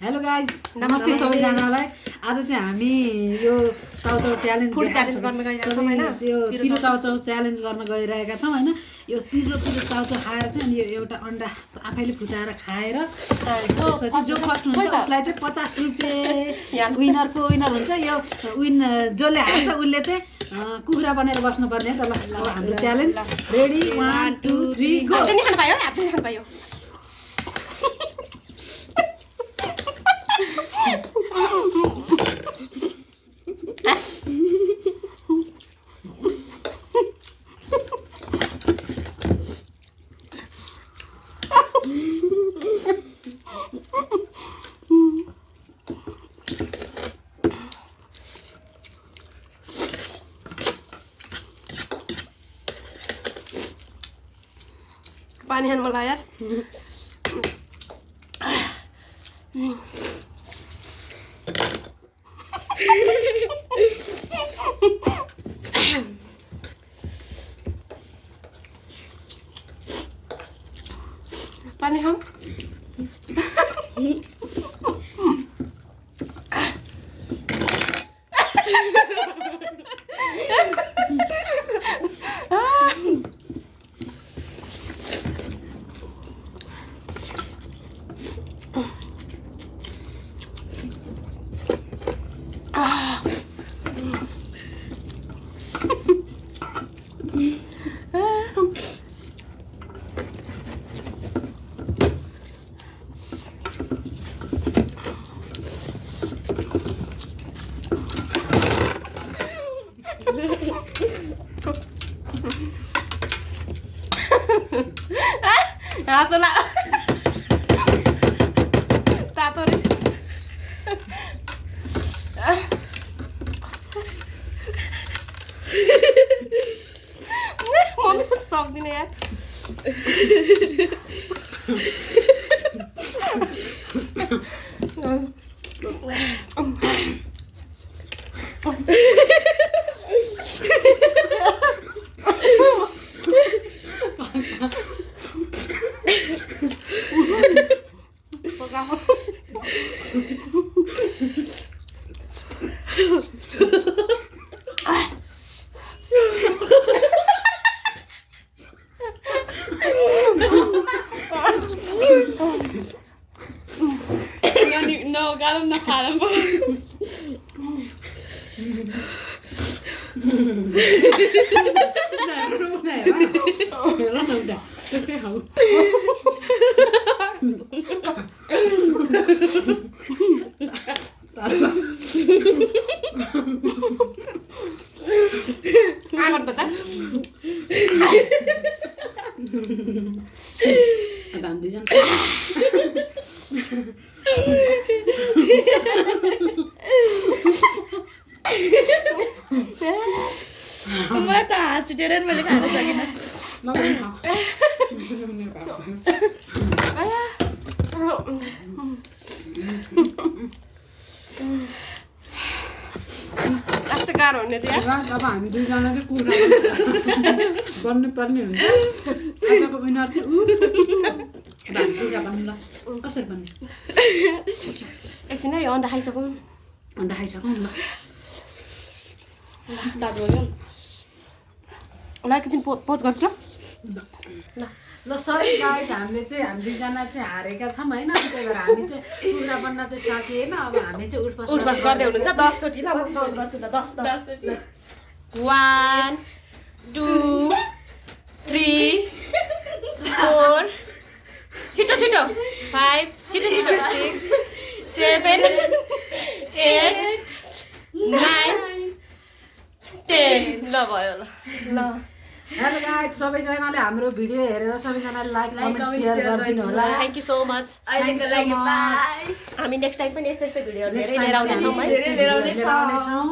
Hello guys, नमस्ते सबैजनालाई। आज चाहिँ हामी यो चाउचाउ च्यालेन्ज फुड च्यालेन्ज गर्न गइरहेका छौँ हैन। यो पिरो चाउचाउ च्यालेन्ज गर्न गइरहेका छौँ हैन। यो पिरो चाउचाउ खाएर चाहिँ अनि यो एउटा अन्डा आफैले फुटाएर खाएर त्यसपछि जो फर्स्ट हुन्छ उसलाई चाहिँ 50 रुपियाँ विनर हुन्छ। यो जसले हार्छ उसले चाहिँ कुखुरा बनेर बस्नुपर्ने। त ल अब हाम्रो च्यालेन्ज रेडी 1 2 3 गो। हातले खान पायो, हातले खान पायो। पानी खानु मलाई यार। पानी खाऊ। हाँसोला तातो रहेछ। मम्मी पनि सक्दिनँ यार। No, garam na cara. Amat betul. Abang dijan. Mata sujaran balik ada lagi nak. Asta गाह्रो हुने थियो। अब हामी दुईजना चाहिँ कुखुरा बन्नु पर्ने हुन्छ। आजको विनर चाहिँ उ कुखुरा बन्नु ल। कसरी बन्ने? एकछिन है अन्डा खाइसकौँ। अन्डा खाइसकौँ ल। स्टार्ट गरौँ। ल एकछिन पोज गर्छु ल। ल सरी गाइस, हामीले चाहिँ हामी दुईजना चाहिँ हारेका छौँ हैन। त्यही भएर हामी चाहिँ कुखुरा बन्न चाहिँ सकिएन। अब हामी चाहिँ उठबस गर्दै हुनुहुन्छ 10 चोटी ल। म काउन्ट गर्छु ल। 10 1 2 3 4 छिटो छिटो 5 छिटो छिटो 6 7 8 9 10 ल भयो ल। ल हेलो गाइस, सबैजनाले हाम्रो भिडियो हेरेर सबैजनाले लाइक कमेन्ट शेयर गरिदिनु होला। Thank you so much. हामी नेक्स्ट टाइम पनि यस्तै भिडियोहरू धेरै लिएर आउनेछौँ है। लिएर आउनेछौँ।